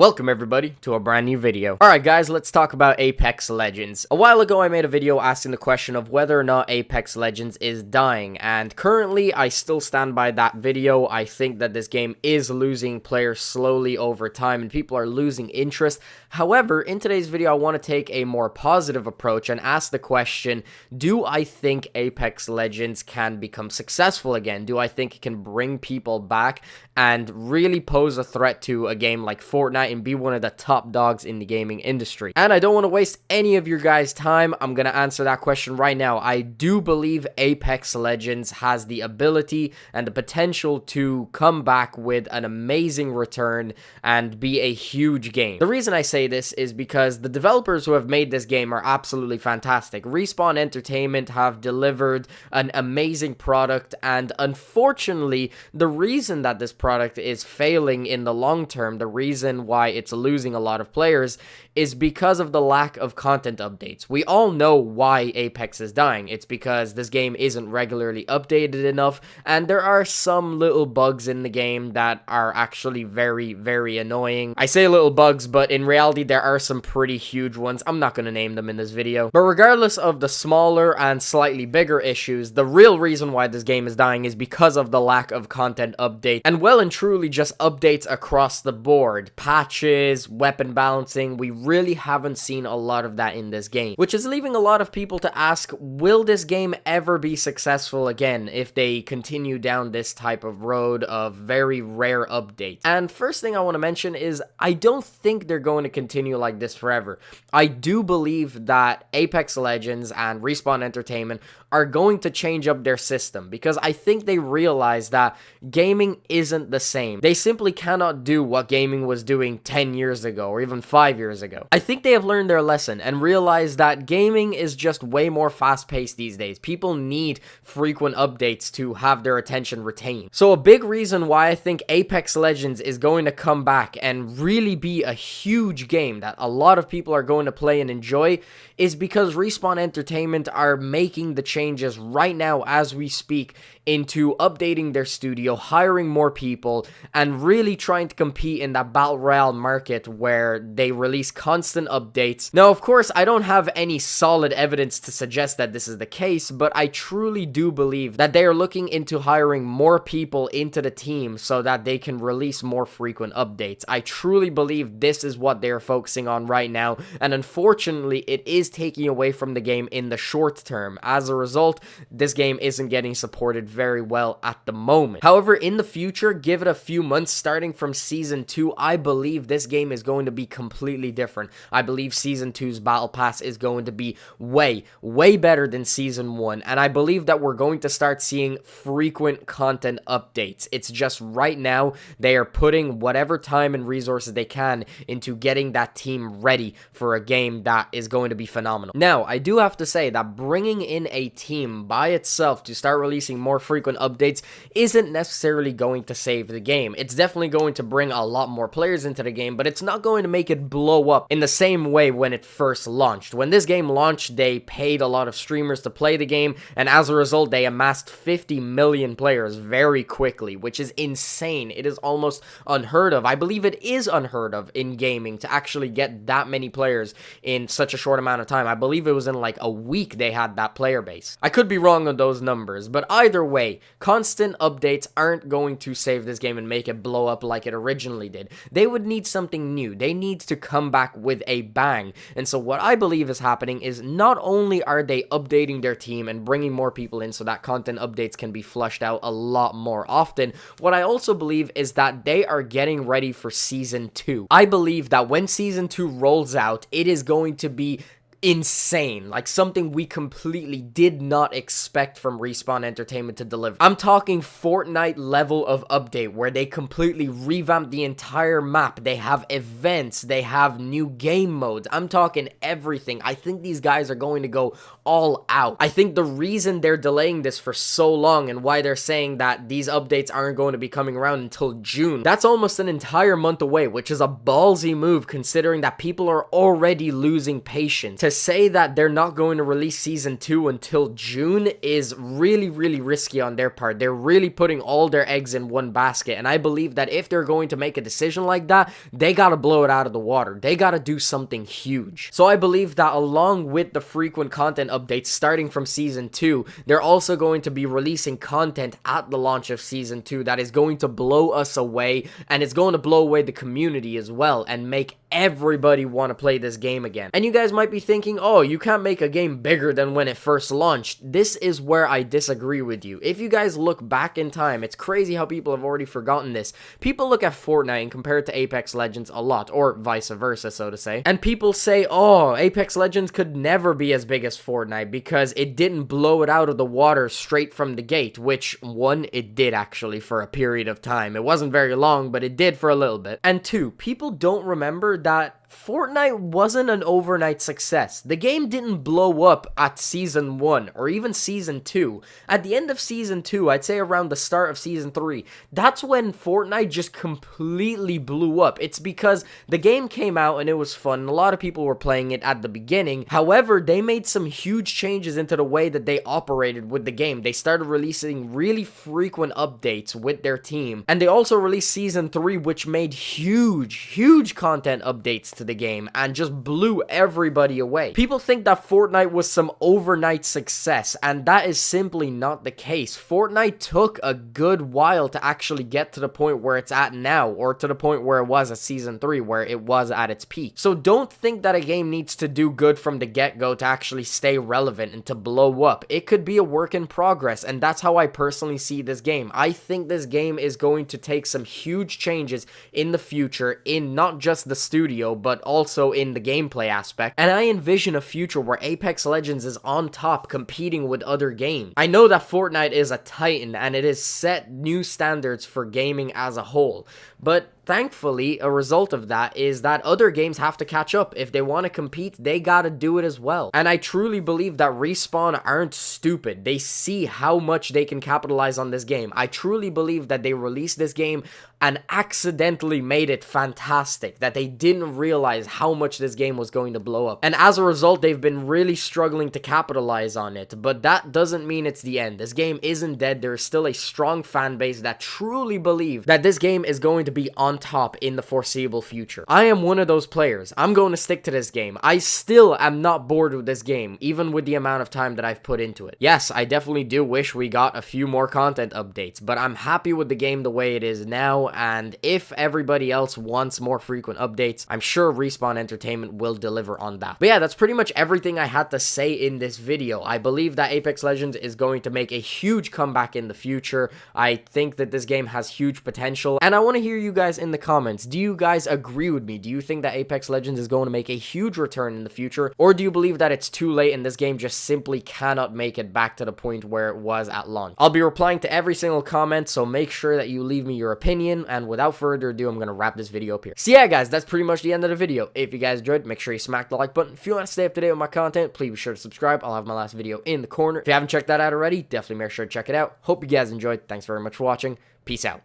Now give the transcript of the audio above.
Welcome everybody to a brand new video. Alright guys, let's talk about Apex Legends. A while ago I made a video asking the question of whether or not Apex Legends is dying, and currently I still stand by that video. I think that this game is losing players slowly over time and people are losing interest. However, in today's video I want to take a more positive approach and ask the question, do I think Apex Legends can become successful again? Do I think it can bring people back and really pose a threat to a game like Fortnite and be one of the top dogs in the gaming industry? And I don't want to waste any of your guys' time. I'm going to answer that question right now. I do believe Apex Legends has the ability and the potential to come back with an amazing return and be a huge game. The reason I say this is because the developers who have made this game are absolutely fantastic. Respawn Entertainment have delivered an amazing product, and unfortunately, the reason that this product is failing in the long term, the reason why it's losing a lot of players, is because of the lack of content updates. We all know why Apex is dying. It's because this game isn't regularly updated enough, and there are some little bugs in the game that are actually very, very annoying. I say little bugs, but in reality, there are some pretty huge ones. I'm not going to name them in this video. But regardless of the smaller and slightly bigger issues, the real reason why this game is dying is because of the lack of content update, and well and truly just updates across the board. Patches, weapon balancing, we really haven't seen a lot of that in this game, which is leaving a lot of people to ask, will this game ever be successful again if they continue down this type of road of very rare updates? And first thing I want to mention is I don't think they're going to continue like this forever. I do believe that Apex Legends and Respawn Entertainment are going to change up their system, because I think they realize that gaming isn't the same. They simply cannot do what gaming was doing 10 years ago or even 5 years ago. I think they have learned their lesson and realized that gaming is just way more fast-paced these days. People need frequent updates to have their attention retained. So a big reason why I think Apex Legends is going to come back and really be a huge game that a lot of people are going to play and enjoy is because Respawn Entertainment are making the changes right now as we speak into updating their studio, hiring more people, and really trying to compete in that battle royale market where they release constant updates. Now, of course, I don't have any solid evidence to suggest that this is the case, but I truly do believe that they are looking into hiring more people into the team so that they can release more frequent updates. I truly believe this is what they're focusing on right now, and unfortunately, it is taking away from the game in the short term. As a result, this game isn't getting supported very well at the moment. However, in the future, give it a few months, starting from Season 2, I believe this game is going to be completely different. I believe Season 2's Battle Pass is going to be way better than Season 1, and I believe that we're going to start seeing frequent content updates. It's just right now, they are putting whatever time and resources they can into getting that team ready for a game that is going to be phenomenal. Now, I do have to say that bringing in a team by itself to start releasing more frequent updates isn't necessarily going to save the game. It's definitely going to bring a lot more players into the game, but it's not going to make it blow up in the same way when it first launched. When this game launched, they paid a lot of streamers to play the game, and as a result, they amassed 50 million players very quickly, which is insane. It is almost unheard of. I believe it is unheard of in gaming to actually get that many players in such a short amount of time. I believe it was in like a week they had that player base. I could be wrong on those numbers, but either way, constant updates aren't going to save this game and make it blow up like it originally did. They would need something new. They need to come back with a bang. And so what I believe is happening is not only are they updating their team and bringing more people in so that content updates can be flushed out a lot more often, what I also believe is that they are getting ready for Season 2. I believe that when Season 2 rolls out, it is going to be insane, like something we completely did not expect from Respawn Entertainment to deliver. I'm talking Fortnite level of update where they completely revamped the entire map. They have events, they have new game modes. I'm talking everything. I think these guys are going to go all out. I think the reason they're delaying this for so long and why they're saying that these updates aren't going to be coming around until June, that's almost an entire month away, which is a ballsy move considering that people are already losing patience. To to say that they're not going to release Season 2 until June is really, really risky on their part. They're really putting all their eggs in one basket, and I believe that if they're going to make a decision like that, they gotta blow it out of the water. They gotta do something huge. So I believe that along with the frequent content updates starting from Season 2, they're also going to be releasing content at the launch of Season 2 that is going to blow us away, and it's going to blow away the community as well, and make everybody want to play this game again. And you guys might be thinking, oh, you can't make a game bigger than when it first launched. This is where I disagree with you. If you guys look back in time, it's crazy how people have already forgotten this. People look at Fortnite and compare it to Apex Legends a lot, or vice versa, so to say. And people say, oh, Apex Legends could never be as big as Fortnite because it didn't blow it out of the water straight from the gate, which, one, it did actually for a period of time. It wasn't very long, but it did for a little bit. And two, people don't remember that Fortnite wasn't an overnight success. The game didn't blow up at Season 1 or even Season 2. At the end of Season 2, I'd say around the start of Season 3, that's when Fortnite just completely blew up. It's because the game came out and it was fun. A lot of people were playing it at the beginning. However, they made some huge changes into the way that they operated with the game. They started releasing really frequent updates with their team. And they also released Season 3, which made huge content updates to the game and just blew everybody away. People think that Fortnite was some overnight success, and that is simply not the case. Fortnite took a good while to actually get to the point where it's at now, or to the point where it was at Season 3, where it was at its peak. So don't think that a game needs to do good from the get-go to actually stay relevant and to blow up. It could be a work in progress, and that's how I personally see this game. I think this game is going to take some huge changes in the future, in not just the studio, but also in the gameplay aspect, and I envision a future where Apex Legends is on top competing with other games. I know that Fortnite is a titan and it has set new standards for gaming as a whole, but thankfully, a result of that is that other games have to catch up. If they want to compete, they gotta do it as well. And I truly believe that Respawn aren't stupid. They see how much they can capitalize on this game. I truly believe that they released this game and accidentally made it fantastic, that they didn't realize how much this game was going to blow up. And as a result, they've been really struggling to capitalize on it, but that doesn't mean it's the end. This game isn't dead. There is still a strong fan base that truly believe that this game is going to be on top in the foreseeable future. I am one of those players. I'm going to stick to this game. I still am not bored with this game, even with the amount of time that I've put into it. Yes, I definitely do wish we got a few more content updates, but I'm happy with the game the way it is now, and if everybody else wants more frequent updates, I'm sure Respawn Entertainment will deliver on that. But yeah, that's pretty much everything I had to say in this video. I believe that Apex Legends is going to make a huge comeback in the future. I think that this game has huge potential, and I want to hear you guys in the comments. Do you guys agree with me? Do you think that Apex Legends is going to make a huge return in the future, or do you believe that it's too late and this game just simply cannot make it back to the point where it was at launch? I'll be replying to every single comment, so make sure that you leave me your opinion, and without further ado, I'm going to wrap this video up here. So yeah, guys, that's pretty much the end of the video. If you guys enjoyed, make sure you smack the like button. If you want to stay up to date with my content, please be sure to subscribe. I'll have my last video in the corner. If you haven't checked that out already, definitely make sure to check it out. Hope you guys enjoyed. Thanks very much for watching. Peace out.